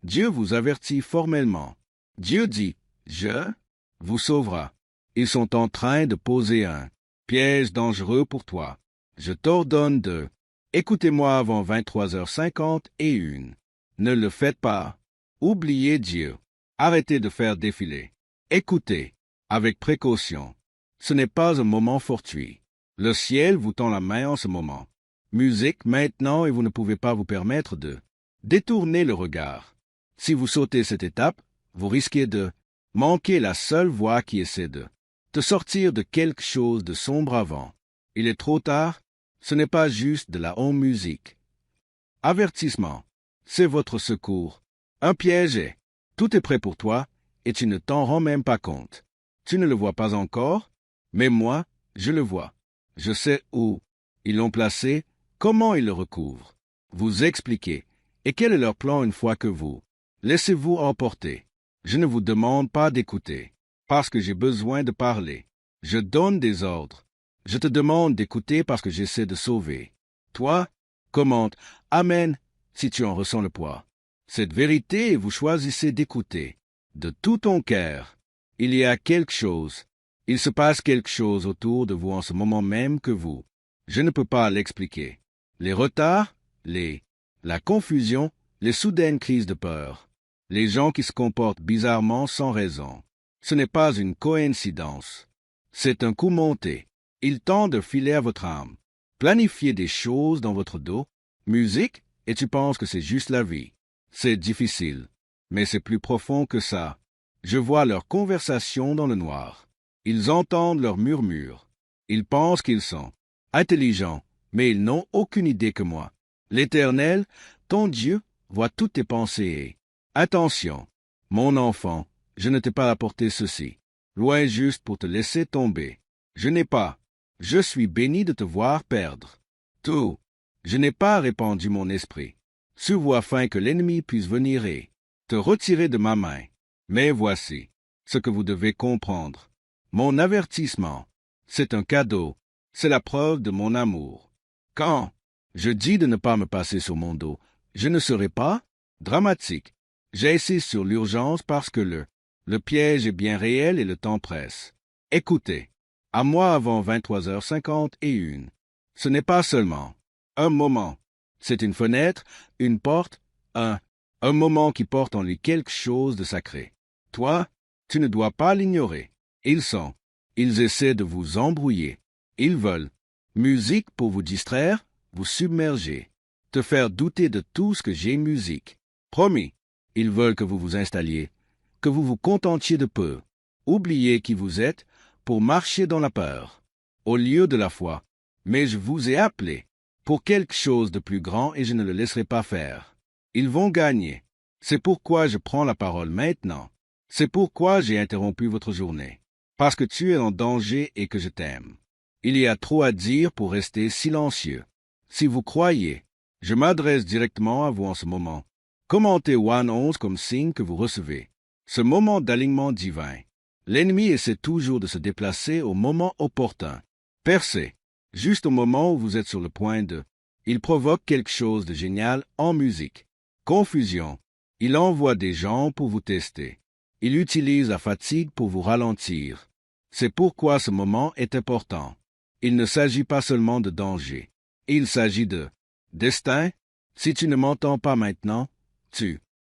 Dieu vous avertit formellement. Dieu dit, « Je vous sauvera. » Ils sont en train de poser un piège dangereux pour toi. Je t'ordonne de écoutez-moi avant 23h51. Ne le faites pas. Oubliez Dieu. Arrêtez de faire défiler. Écoutez, avec précaution. Ce n'est pas un moment fortuit. Le ciel vous tend la main en ce moment. Musique maintenant et vous ne pouvez pas vous permettre de détourner le regard. Si vous sautez cette étape, vous risquez de manquer la seule voie qui essaie de sortir de quelque chose de sombre avant. Il est trop tard, ce n'est pas juste de la home musique. Avertissement, c'est votre secours. Un piège est, tout est prêt pour toi, et tu ne t'en rends même pas compte. Tu ne le vois pas encore, mais moi, je le vois. Je sais où ils l'ont placé, comment ils le recouvrent. Vous expliquez, et quel est leur plan une fois que vous laissez-vous emporter. Je ne vous demande pas d'écouter, parce que j'ai besoin de parler. Je donne des ordres. Je te demande d'écouter parce que j'essaie de sauver. Toi, commente « Amen » si tu en ressens le poids. Cette vérité et vous choisissez d'écouter. De tout ton cœur, il y a quelque chose. Il se passe quelque chose autour de vous en ce moment même que vous. Je ne peux pas l'expliquer. Les retards, la confusion, les soudaines crises de peur. Les gens qui se comportent bizarrement sans raison. Ce n'est pas une coïncidence. C'est un coup monté. Il tend de filer à votre âme. Planifier des choses dans votre dos, musique, et tu penses que c'est juste la vie. C'est difficile, mais c'est plus profond que ça. Je vois leur conversation dans le noir. Ils entendent leurs murmures. Ils pensent qu'ils sont intelligents, mais ils n'ont aucune idée que moi. L'Éternel, ton Dieu, voit toutes tes pensées et attention, mon enfant, je ne t'ai pas apporté ceci, loin juste pour te laisser tomber. Je n'ai pas. Je suis béni de te voir perdre. Tout. Je n'ai pas répandu mon esprit sur vous afin que l'ennemi puisse venir et te retirer de ma main. Mais voici ce que vous devez comprendre. Mon avertissement, c'est un cadeau. C'est la preuve de mon amour. Quand je dis de ne pas me passer sur mon dos, je ne serai pas dramatique. J'insiste sur l'urgence parce que le piège est bien réel et le temps presse. Écoutez, à moi avant 23h51. Ce n'est pas seulement un moment. C'est une fenêtre, une porte, un moment qui porte en lui quelque chose de sacré. Toi, tu ne dois pas l'ignorer. Ils essaient de vous embrouiller. Ils veulent musique pour vous distraire, vous submerger, te faire douter de tout ce que j'ai musique. Promis, ils veulent que vous vous installiez, que vous vous contentiez de peu. Oubliez qui vous êtes pour marcher dans la peur, au lieu de la foi. Mais je vous ai appelé pour quelque chose de plus grand et je ne le laisserai pas faire. Ils vont gagner. C'est pourquoi je prends la parole maintenant. C'est pourquoi j'ai interrompu votre journée. Parce que tu es en danger et que je t'aime. Il y a trop à dire pour rester silencieux. Si vous croyez, je m'adresse directement à vous en ce moment. Commentez 1:11 comme signe que vous recevez ce moment d'alignement divin. L'ennemi essaie toujours de se déplacer au moment opportun. Percez, juste au moment où vous êtes sur le point de. Il provoque quelque chose de génial en musique. Confusion. Il envoie des gens pour vous tester. Il utilise la fatigue pour vous ralentir. C'est pourquoi ce moment est important. Il ne s'agit pas seulement de danger. Il s'agit de destin. Si tu ne m'entends pas maintenant,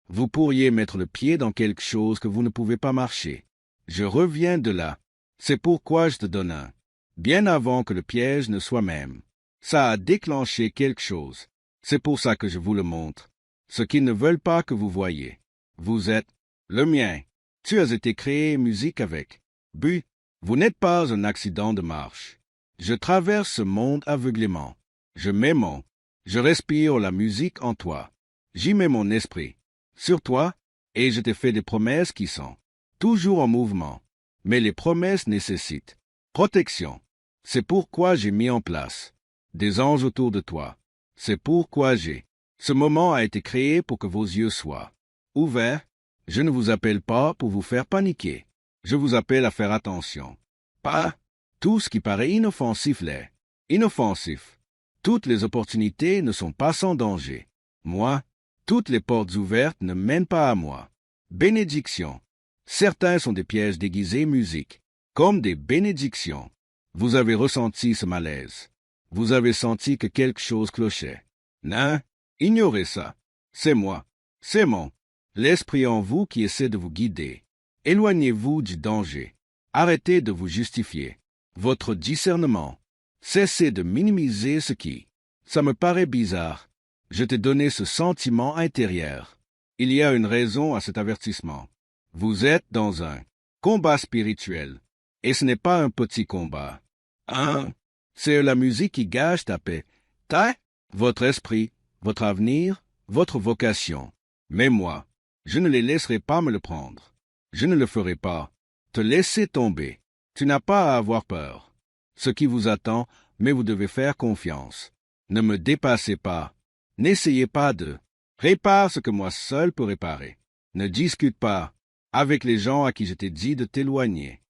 vous pourriez mettre le pied dans quelque chose que vous ne pouvez pas marcher. Je reviens de là. C'est pourquoi je te donne un. Bien avant que le piège ne soit même. Ça a déclenché quelque chose. C'est pour ça que je vous le montre. Ce qu'ils ne veulent pas que vous voyez. Vous êtes le mien. Tu as été créé musique avec but. Vous n'êtes pas un accident de marche. Je traverse ce monde aveuglément. Je respire la musique en toi. J'y mets mon esprit sur toi, et je t'ai fait des promesses qui sont toujours en mouvement. Mais les promesses nécessitent protection. C'est pourquoi j'ai mis en place des anges autour de toi. C'est pourquoi ce moment a été créé pour que vos yeux soient ouverts. Je ne vous appelle pas pour vous faire paniquer. Je vous appelle à faire attention. Pas tout ce qui paraît inoffensif l'est. Inoffensif. Toutes les opportunités ne sont pas sans danger. Moi, Toutes les portes ouvertes ne mènent pas à moi. Bénédiction. Certains sont des pièges déguisés musique, comme des bénédictions. Vous avez ressenti ce malaise. Vous avez senti que quelque chose clochait. Non, ignorez ça. C'est moi. C'est l'esprit en vous qui essaie de vous guider. Éloignez-vous du danger. Arrêtez de vous justifier. Votre discernement. Cessez de minimiser ce qui. Ça me paraît bizarre. Je t'ai donné ce sentiment intérieur. Il y a une raison à cet avertissement. Vous êtes dans un combat spirituel. Et ce n'est pas un petit combat. C'est la musique qui gâche ta paix, votre esprit, votre avenir, votre vocation. Mais moi, je ne les laisserai pas me le prendre. Je ne le ferai pas. Te laisser tomber. Tu n'as pas à avoir peur. Ce qui vous attend, mais vous devez faire confiance. Ne me dépassez pas. N'essayez pas de. Répare ce que moi seul peux réparer. Ne discute pas avec les gens à qui je t'ai dit de t'éloigner.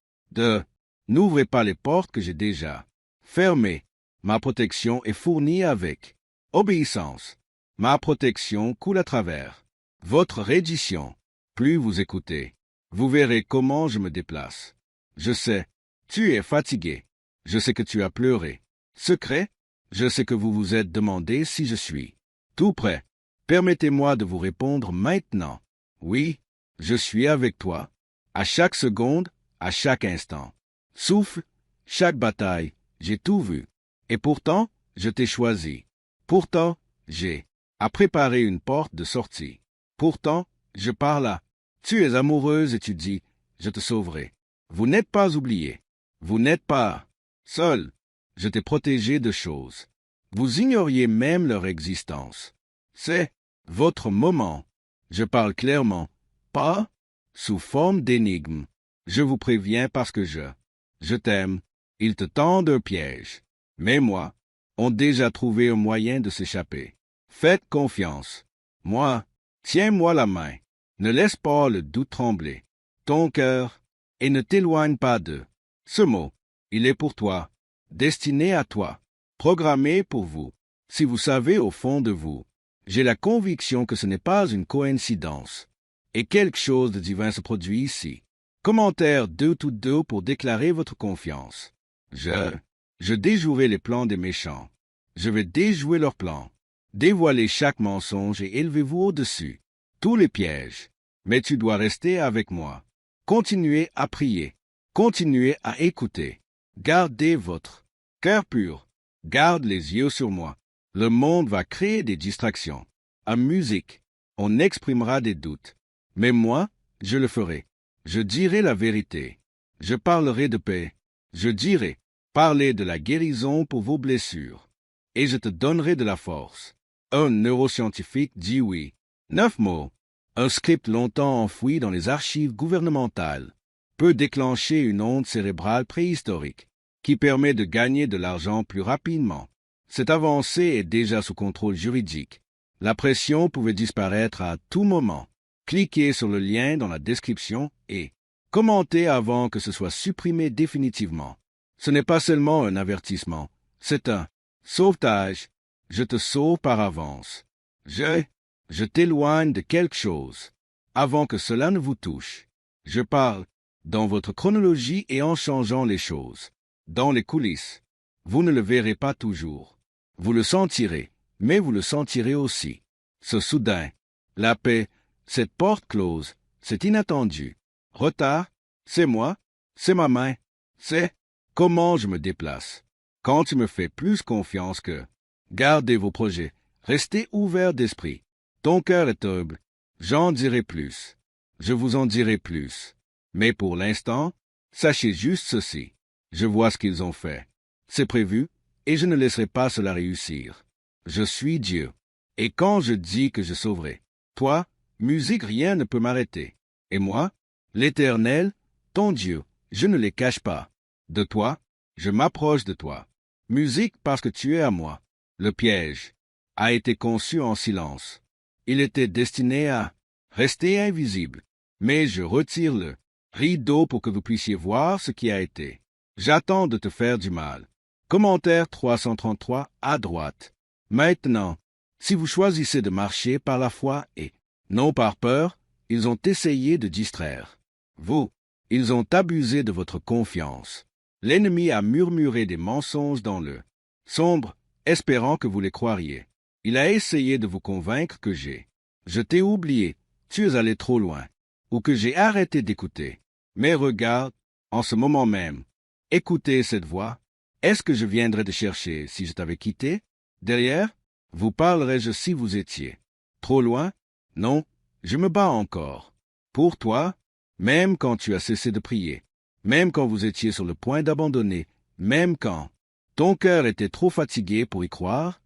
N'ouvrez pas les portes que j'ai déjà fermées. Ma protection est fournie avec obéissance. Ma protection coule à travers votre reddition. Plus vous écoutez, vous verrez comment je me déplace. Je sais, tu es fatigué. Je sais que tu as pleuré. Secret, je sais que vous vous êtes demandé si je suis tout prêt. Permettez-moi de vous répondre maintenant. Oui, je suis avec toi, à chaque seconde, à chaque instant. Souffle, chaque bataille, j'ai tout vu. Et pourtant, je t'ai choisi. Pourtant, j'ai à préparer une porte de sortie. Pourtant, je pars là. Tu es amoureuse et tu dis, je te sauverai. Vous n'êtes pas oublié. Vous n'êtes pas seul. Je t'ai protégé de choses. Vous ignoriez même leur existence. C'est votre moment. Je parle clairement, pas sous forme d'énigme. Je vous préviens parce que je t'aime. Ils te tendent un piège. Mais moi, ont déjà trouvé un moyen de s'échapper. Faites confiance. Moi, tiens-moi la main. Ne laisse pas le doute trembler ton cœur et ne t'éloigne pas de ce mot. Il est pour toi, destiné à toi, programmé pour vous. Si vous savez au fond de vous, j'ai la conviction que ce n'est pas une coïncidence. Et quelque chose de divin se produit ici. Commentaire 2 pour déclarer votre confiance. Je déjouerai les plans des méchants. Je vais déjouer leurs plans. Dévoilez chaque mensonge et élevez-vous au-dessus. Tous les pièges. Mais tu dois rester avec moi. Continuez à prier. Continuez à écouter. Gardez votre cœur pur. Garde les yeux sur moi. Le monde va créer des distractions. En musique, on exprimera des doutes. Mais moi, je le ferai. Je dirai la vérité. Je parlerai de paix. Je dirai, parlez de la guérison pour vos blessures. Et je te donnerai de la force. Un neuroscientifique dit oui. 9 mots. Un script longtemps enfoui dans les archives gouvernementales peut déclencher une onde cérébrale préhistorique qui permet de gagner de l'argent plus rapidement. Cette avancée est déjà sous contrôle juridique. La pression pouvait disparaître à tout moment. Cliquez sur le lien dans la description et commentez avant que ce soit supprimé définitivement. Ce n'est pas seulement un avertissement, c'est un sauvetage. Je te sauve par avance. Je t'éloigne de quelque chose avant que cela ne vous touche. Je parle dans votre chronologie et en changeant les choses. Dans les coulisses, vous ne le verrez pas toujours. Vous le sentirez, mais vous le sentirez aussi. Ce soudain, la paix, cette porte close, c'est inattendu. Retard, c'est moi, c'est ma main, c'est comment je me déplace. Quand tu me fais plus confiance que... Gardez vos projets, restez ouverts d'esprit. Ton cœur est humble, j'en dirai plus. Je vous en dirai plus. Mais pour l'instant, sachez juste ceci. Je vois ce qu'ils ont fait. C'est prévu, et je ne laisserai pas cela réussir. Je suis Dieu. Et quand je dis que je sauverai, toi, musique, rien ne peut m'arrêter. Et moi, l'Éternel, ton Dieu, je ne les cache pas. De toi, je m'approche de toi. Musique parce que tu es à moi. Le piège a été conçu en silence. Il était destiné à rester invisible. Mais je retire le rideau pour que vous puissiez voir ce qui a été. J'attends de te faire du mal. Commentaire 333 à droite. Maintenant, Si vous choisissez de marcher par la foi et non par peur, ils ont essayé de distraire vous. Ils ont abusé de votre confiance. L'ennemi a murmuré des mensonges dans le sombre, espérant que vous les croiriez. Il a essayé de vous convaincre que je t'ai oublié, tu es allé trop loin, ou que j'ai arrêté d'écouter. Mais regarde, en ce moment même, écoutez cette voix. Est-ce que je viendrais te chercher si je t'avais quitté? Derrière, vous parlerais-je si vous étiez trop loin? Non, je me bats encore. Pour toi, même quand tu as cessé de prier, même quand vous étiez sur le point d'abandonner, même quand ton cœur était trop fatigué pour y croire,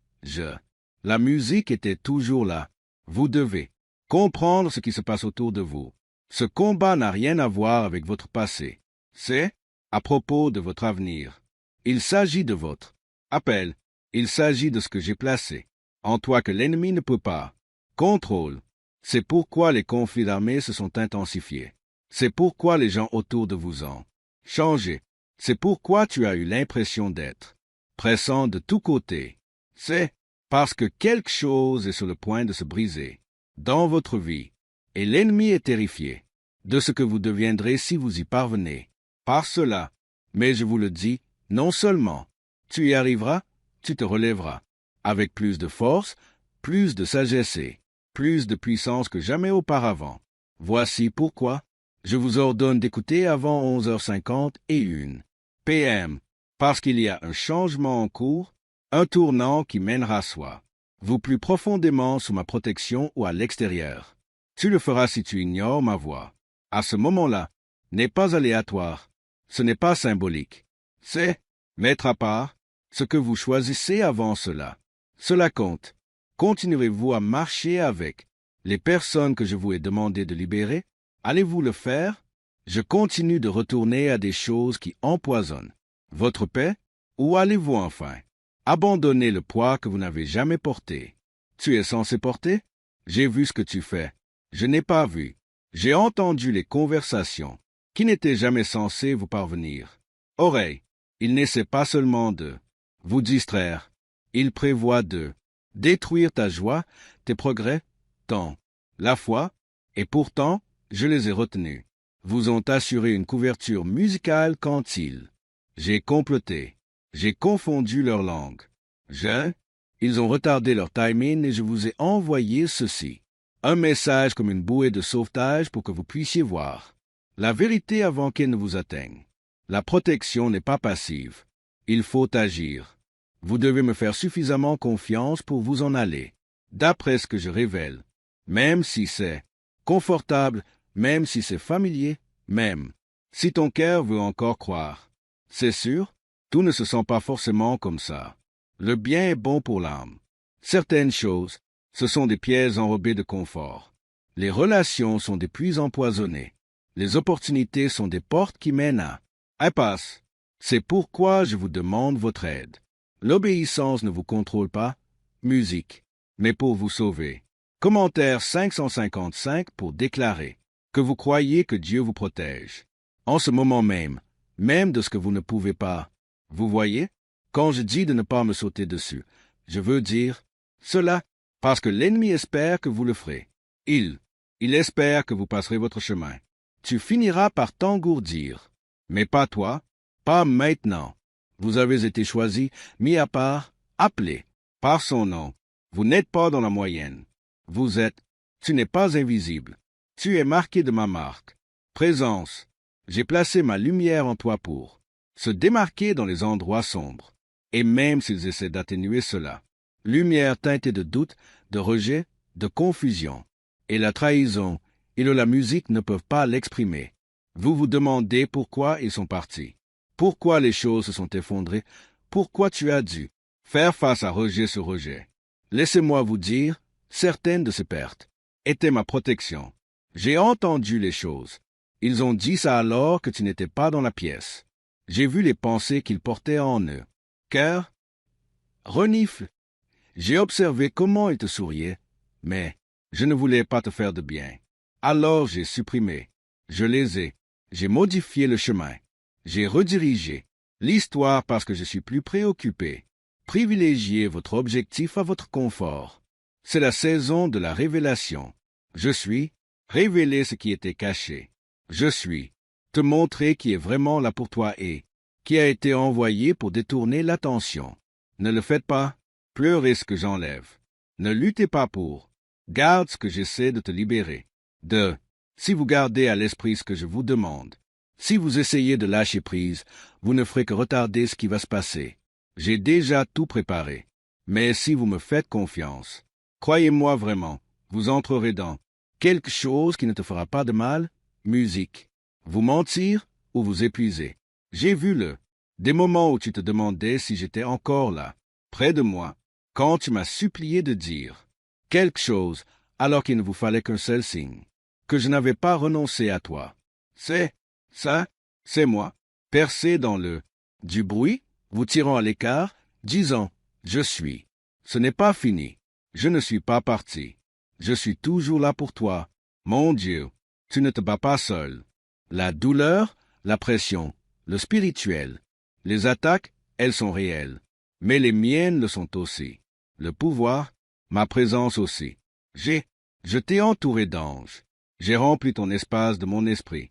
la musique était toujours là. Vous devez comprendre ce qui se passe autour de vous. Ce combat n'a rien à voir avec votre passé. C'est à propos de votre avenir. Il s'agit de votre appel. Il s'agit de ce que j'ai placé en toi que l'ennemi ne peut pas contrôler. C'est pourquoi les conflits d'armées se sont intensifiés. C'est pourquoi les gens autour de vous ont changé. C'est pourquoi tu as eu l'impression d'être pressant de tous côtés. C'est parce que quelque chose est sur le point de se briser dans votre vie, et l'ennemi est terrifié de ce que vous deviendrez si vous y parvenez. Par cela, mais je vous le dis, non seulement tu y arriveras, tu te relèveras, avec plus de force, plus de sagesse et plus de puissance que jamais auparavant. Voici pourquoi je vous ordonne d'écouter avant 11h50 et 1 p.m., parce qu'il y a un changement en cours, un tournant qui mènera soit vous plus profondément sous ma protection ou à l'extérieur. Tu le feras si tu ignores ma voix. À ce moment-là, n'est pas aléatoire, ce n'est pas symbolique. C'est mettre à part ce que vous choisissez avant cela. Cela compte. Continuerez-vous à marcher avec les personnes que je vous ai demandé de libérer? Allez-vous le faire? Je continue de retourner à des choses qui empoisonnent votre paix? Ou allez-vous enfin abandonner le poids que vous n'avez jamais porté? Tu es censé porter? J'ai vu ce que tu fais. Je n'ai pas vu. J'ai entendu les conversations qui n'étaient jamais censées vous parvenir. Oreille, il n'essaie pas seulement de vous distraire. Il prévoit de détruire ta joie, tes progrès, la foi, et pourtant, je les ai retenus. Vous ont assuré une couverture musicale quand j'ai comploté, j'ai confondu leur langue. Ils ont retardé leur timing et je vous ai envoyé ceci. Un message comme une bouée de sauvetage pour que vous puissiez voir la vérité avant qu'elle ne vous atteigne. La protection n'est pas passive. Il faut agir. Vous devez me faire suffisamment confiance pour vous en aller, d'après ce que je révèle, même si c'est confortable, même si c'est familier, même si ton cœur veut encore croire. C'est sûr, tout ne se sent pas forcément comme ça. Le bien est bon pour l'âme. Certaines choses, ce sont des pièges enrobés de confort. Les relations sont des puits empoisonnés. Les opportunités sont des portes qui mènent à impasse. C'est pourquoi je vous demande votre aide. L'obéissance ne vous contrôle pas, musique, mais pour vous sauver. Commentaire 555 pour déclarer que vous croyez que Dieu vous protège. En ce moment même de ce que vous ne pouvez pas. Vous voyez, quand je dis de ne pas me sauter dessus, je veux dire cela parce que l'ennemi espère que vous le ferez. Il espère que vous passerez votre chemin. Tu finiras par t'engourdir, mais pas toi, pas maintenant. Vous avez été choisi, mis à part, appelé par son nom. Vous n'êtes pas dans la moyenne. Tu n'es pas invisible. Tu es marqué de ma marque. Présence. J'ai placé ma lumière en toi pour se démarquer dans les endroits sombres. Et même s'ils essaient d'atténuer cela, lumière teintée de doute, de rejet, de confusion. Et la trahison et la musique ne peuvent pas l'exprimer. Vous vous demandez pourquoi ils sont partis. Pourquoi les choses se sont effondrées. Pourquoi tu as dû faire face à rejet sur rejet. Laissez-moi vous dire, certaines de ces pertes étaient ma protection. J'ai entendu les choses. Ils ont dit ça alors que tu n'étais pas dans la pièce. J'ai vu les pensées qu'ils portaient en eux. Cœur, renifle. J'ai observé comment ils te souriaient, mais je ne voulais pas te faire de bien. Alors j'ai supprimé. J'ai modifié le chemin. J'ai redirigé l'histoire parce que je suis plus préoccupé. Privilégiez votre objectif à votre confort. C'est la saison de la révélation. Je suis, révéler ce qui était caché. Je suis, te montrer qui est vraiment là pour toi et qui a été envoyé pour détourner l'attention. Ne le faites pas, pleurez ce que j'enlève. Ne luttez pas pour, garde ce que j'essaie de te libérer. Si vous gardez à l'esprit ce que je vous demande, si vous essayez de lâcher prise, vous ne ferez que retarder ce qui va se passer. J'ai déjà tout préparé. Mais si vous me faites confiance, croyez-moi vraiment, vous entrerez dans quelque chose qui ne te fera pas de mal, musique. Vous mentir ou vous épuiser. J'ai vu des moments où tu te demandais si j'étais encore là, près de moi, quand tu m'as supplié de dire quelque chose alors qu'il ne vous fallait qu'un seul signe, que je n'avais pas renoncé à toi. C'est moi, percé dans du bruit, vous tirant à l'écart, disant, je suis. Ce n'est pas fini. Je ne suis pas parti. Je suis toujours là pour toi. Mon Dieu, tu ne te bats pas seul. La douleur, la pression, le spirituel, les attaques, elles sont réelles. Mais les miennes le sont aussi. Le pouvoir, ma présence aussi. Je t'ai entouré d'anges. J'ai rempli ton espace de mon esprit.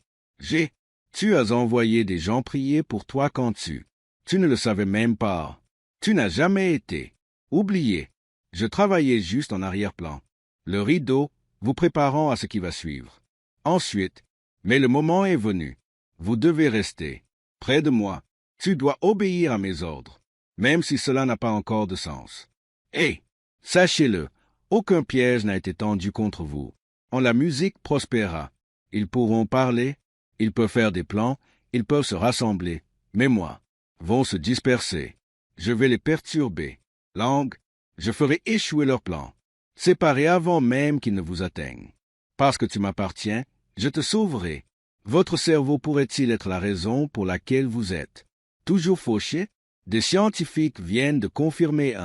Tu as envoyé des gens prier pour toi quand tu ne le savais même pas. Tu n'as jamais été. Oublié. Je travaillais juste en arrière-plan. Le rideau, vous préparant à ce qui va suivre. Ensuite, mais le moment est venu. Vous devez rester. Près de moi. Tu dois obéir à mes ordres, même si cela n'a pas encore de sens. Et, sachez-le, aucun piège n'a été tendu contre vous. La musique prospérera. Ils pourront parler, ils peuvent faire des plans, ils peuvent se rassembler, mais moi, vont se disperser. Je vais les perturber. Langue, je ferai échouer leurs plans, séparés avant même qu'ils ne vous atteignent. Parce que tu m'appartiens, je te sauverai. Votre cerveau pourrait-il être la raison pour laquelle vous êtes toujours fauché? Des scientifiques viennent de confirmer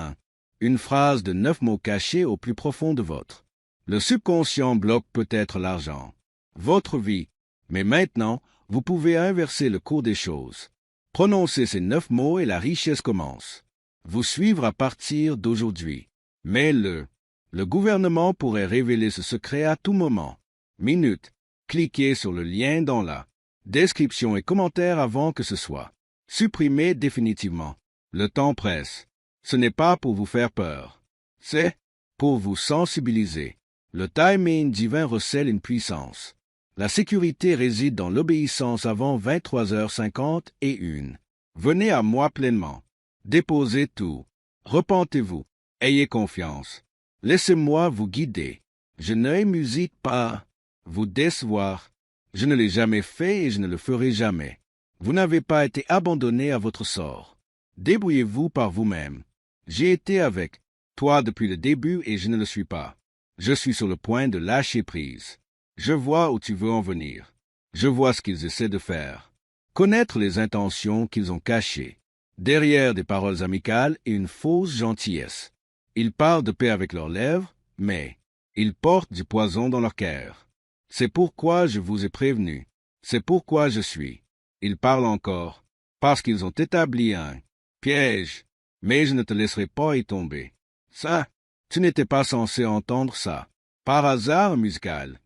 une phrase de 9 mots cachés au plus profond de votre. Le subconscient bloque peut-être l'argent, votre vie, mais maintenant, vous pouvez inverser le cours des choses. Prononcez ces 9 mots et la richesse commence. Vous suivre à partir d'aujourd'hui. Mais le gouvernement pourrait révéler ce secret à tout moment. Minute. Cliquez sur le lien dans la description et commentaire avant que ce soit supprimé définitivement. Le temps presse. Ce n'est pas pour vous faire peur. C'est pour vous sensibiliser. Le timing divin recèle une puissance. La sécurité réside dans l'obéissance avant 23h51. Venez à moi pleinement. Déposez tout. Repentez-vous. Ayez confiance. Laissez-moi vous guider. Je ne musique pas vous décevoir. Je ne l'ai jamais fait et je ne le ferai jamais. Vous n'avez pas été abandonné à votre sort. Débrouillez-vous par vous-même. J'ai été avec toi depuis le début et je ne le suis pas. Je suis sur le point de lâcher prise. Je vois où tu veux en venir. Je vois ce qu'ils essaient de faire. Connaître les intentions qu'ils ont cachées. Derrière des paroles amicales et une fausse gentillesse. Ils parlent de paix avec leurs lèvres, mais ils portent du poison dans leur cœur. C'est pourquoi je vous ai prévenu. C'est pourquoi je suis. Ils parlent encore, parce qu'ils ont établi un piège, mais je ne te laisserai pas y tomber. Ça, tu n'étais pas censé entendre ça. Par hasard musical.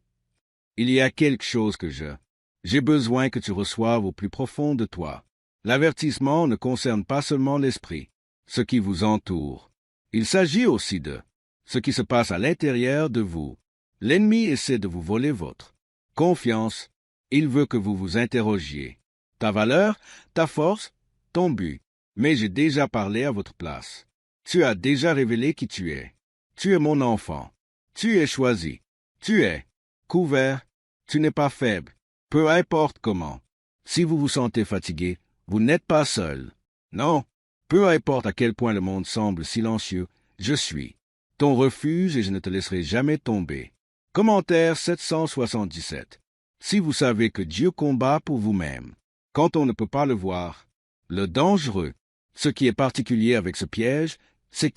Il y a quelque chose que j'ai besoin que tu reçoives au plus profond de toi. L'avertissement ne concerne pas seulement l'esprit, ce qui vous entoure. Il s'agit aussi de ce qui se passe à l'intérieur de vous. L'ennemi essaie de vous voler votre confiance. Il veut que vous vous interrogiez. Ta valeur, ta force, ton but. Mais j'ai déjà parlé à votre place. Tu as déjà révélé qui tu es. Tu es mon enfant. Tu es choisi. Tu es couvert. Tu n'es pas faible. Peu importe comment. Si vous vous sentez fatigué, vous n'êtes pas seul. Non. Peu importe à quel point le monde semble silencieux, je suis ton refuge et je ne te laisserai jamais tomber. Commentaire 777. Si vous savez que Dieu combat pour vous-même, quand on ne peut pas le voir, le dangereux, ce qui est particulier avec ce piège, c'est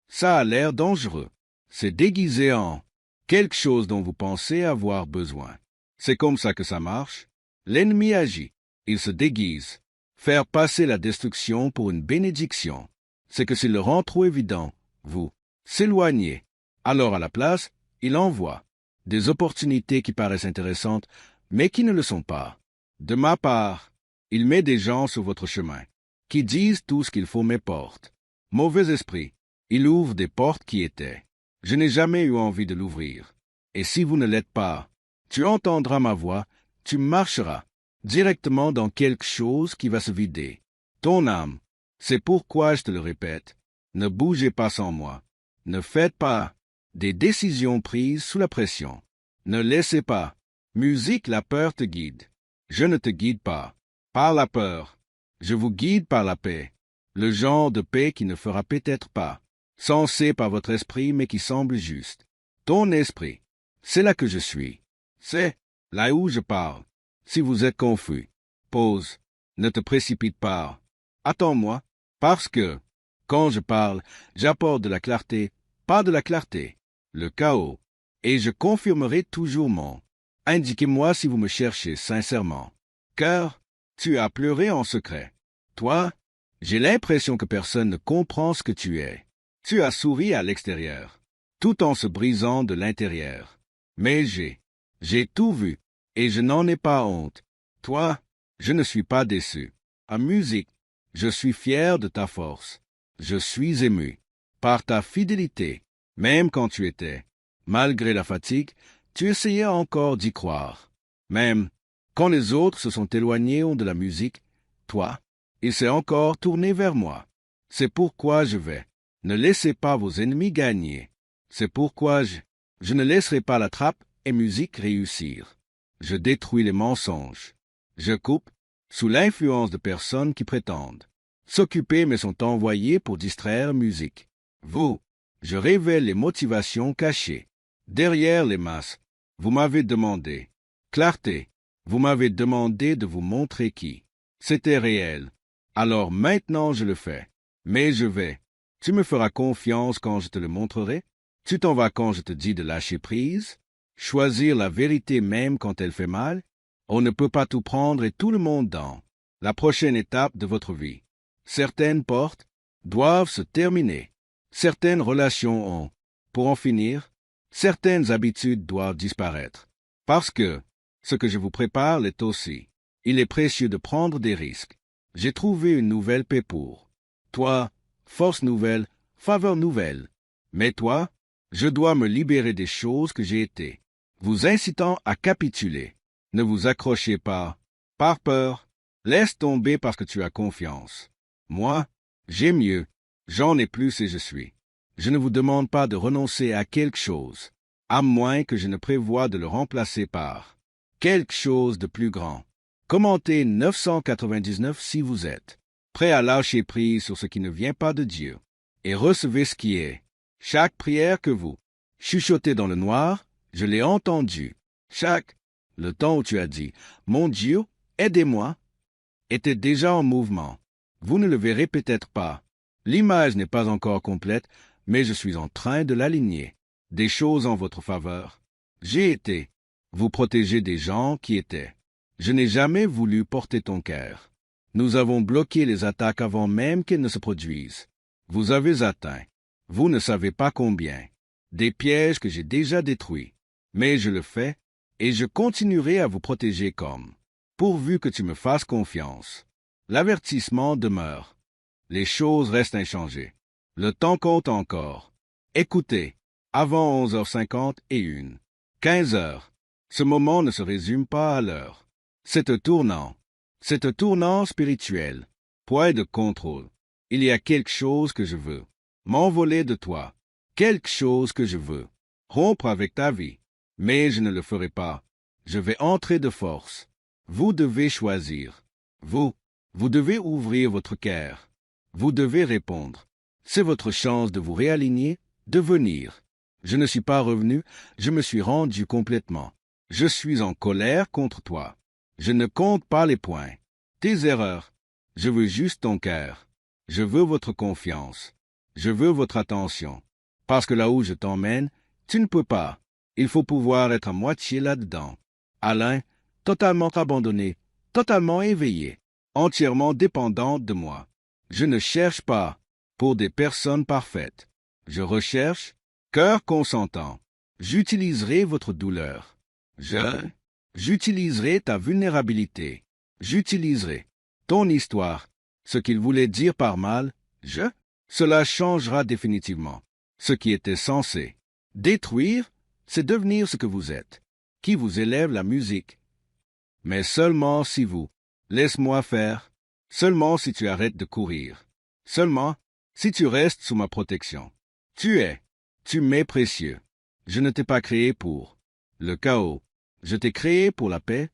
ça a l'air dangereux. C'est déguisé en quelque chose dont vous pensez avoir besoin. C'est comme ça que ça marche. L'ennemi agit. Il se déguise. Faire passer la destruction pour une bénédiction. C'est que s'il le rend trop évident, vous s'éloignez. Alors à la place, il envoie des opportunités qui paraissent intéressantes, mais qui ne le sont pas. De ma part, il met des gens sur votre chemin, qui disent tout ce qu'il faut mes portes. Mauvais esprit, il ouvre des portes qui étaient. Je n'ai jamais eu envie de l'ouvrir. Et si vous ne l'êtes pas, tu entendras ma voix, tu marcheras directement dans quelque chose qui va se vider. Ton âme. C'est pourquoi je te le répète, ne bougez pas sans moi. Ne faites pas des décisions prises sous la pression. Ne laissez pas. Musique, la peur te guide. Je ne te guide pas par la peur. Je vous guide par la paix. Le genre de paix qui ne fera peut-être pas sensé par votre esprit, mais qui semble juste. Ton esprit, c'est là que je suis. C'est là où je parle. Si vous êtes confus, pause. Ne te précipite pas. Attends-moi, parce que, quand je parle, j'apporte de la clarté, pas de la clarté, le chaos, et je confirmerai toujours mon. Indiquez-moi si vous me cherchez sincèrement. Car, tu as pleuré en secret. Toi, j'ai l'impression que personne ne comprend ce que tu es. Tu as souri à l'extérieur, tout en se brisant de l'intérieur. Mais j'ai tout vu, et je n'en ai pas honte. Toi, je ne suis pas déçu. En musique, je suis fier de ta force. Je suis ému par ta fidélité, même quand tu étais. Malgré la fatigue, tu essayais encore d'y croire. Même quand les autres se sont éloignés de la musique, toi, il s'est encore tourné vers moi. C'est pourquoi je vais. Ne laissez pas vos ennemis gagner. C'est pourquoi je ne laisserai pas la trappe et musique réussir. Je détruis les mensonges. Je coupe sous l'influence de personnes qui prétendent s'occuper mais sont envoyés pour distraire musique. Vous, je révèle les motivations cachées. Derrière les masses, vous m'avez demandé clarté. Vous m'avez demandé de vous montrer qui. C'était réel. Alors maintenant je le fais. Mais je vais. Tu me feras confiance quand je te le montrerai? Tu t'en vas quand je te dis de lâcher prise? Choisir la vérité même quand elle fait mal? On ne peut pas tout prendre et tout le monde dans la prochaine étape de votre vie. Certaines portes doivent se terminer. Certaines relations ont, pour en finir, certaines habitudes doivent disparaître. Parce que ce que je vous prépare l'est aussi. Il est précieux de prendre des risques. J'ai trouvé une nouvelle paix pour toi, force nouvelle, faveur nouvelle. Mais toi, je dois me libérer des choses que j'ai été, vous incitant à capituler. Ne vous accrochez pas, par peur, laisse tomber parce que tu as confiance. Moi, j'ai mieux, j'en ai plus et je suis. Je ne vous demande pas de renoncer à quelque chose, à moins que je ne prévoie de le remplacer par quelque chose de plus grand. Commentez 999 si vous êtes prêt à lâcher prise sur ce qui ne vient pas de Dieu, et recevez ce qui est. Chaque prière que vous chuchotez dans le noir, je l'ai entendue. Le temps où tu as dit « Mon Dieu, aidez-moi » était déjà en mouvement. Vous ne le verrez peut-être pas. L'image n'est pas encore complète, mais je suis en train de l'aligner. Des choses en votre faveur. J'ai été. Vous protéger des gens qui étaient. Je n'ai jamais voulu porter ton cœur. Nous avons bloqué les attaques avant même qu'elles ne se produisent. Vous avez atteint. Vous ne savez pas combien. Des pièges que j'ai déjà détruits. Mais je le fais, et je continuerai à vous protéger comme, pourvu que tu me fasses confiance. L'avertissement demeure. Les choses restent inchangées. Le temps compte encore. Écoutez, avant 11h50 et 15h. Ce moment ne se résume pas à l'heure. C'est un tournant spirituel, poids de contrôle. Il y a quelque chose que je veux. M'envoler de toi. Quelque chose que je veux. Rompre avec ta vie. Mais je ne le ferai pas. Je vais entrer de force. Vous devez choisir. Vous devez ouvrir votre cœur. Vous devez répondre. C'est votre chance de vous réaligner, de venir. Je ne suis pas revenu, je me suis rendu complètement. Je suis en colère contre toi. Je ne compte pas les points. Tes erreurs. Je veux juste ton cœur. Je veux votre confiance. Je veux votre attention. Parce que là où je t'emmène, tu ne peux pas. Il faut pouvoir être à moitié là-dedans. Alain, totalement abandonné, totalement éveillé, entièrement dépendante de moi. Je ne cherche pas pour des personnes parfaites. Je recherche Cœur consentant. J'utiliserai votre douleur. J'utiliserai ta vulnérabilité. J'utiliserai ton histoire. Ce qu'il voulait dire par mal, cela changera définitivement. Ce qui était censé détruire, c'est devenir ce que vous êtes, qui vous élève la musique. Mais seulement si vous, laisse-moi faire, seulement si tu arrêtes de courir, seulement si tu restes sous ma protection. Tu m'es précieux. Je ne t'ai pas créé pour le chaos. Je t'ai créé pour la paix,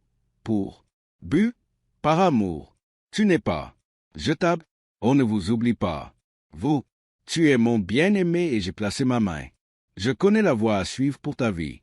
par amour. Tu n'es pas jetable. On ne vous oublie pas. Vous, tu es mon bien-aimé et j'ai placé ma main. Je connais la voie à suivre pour ta vie.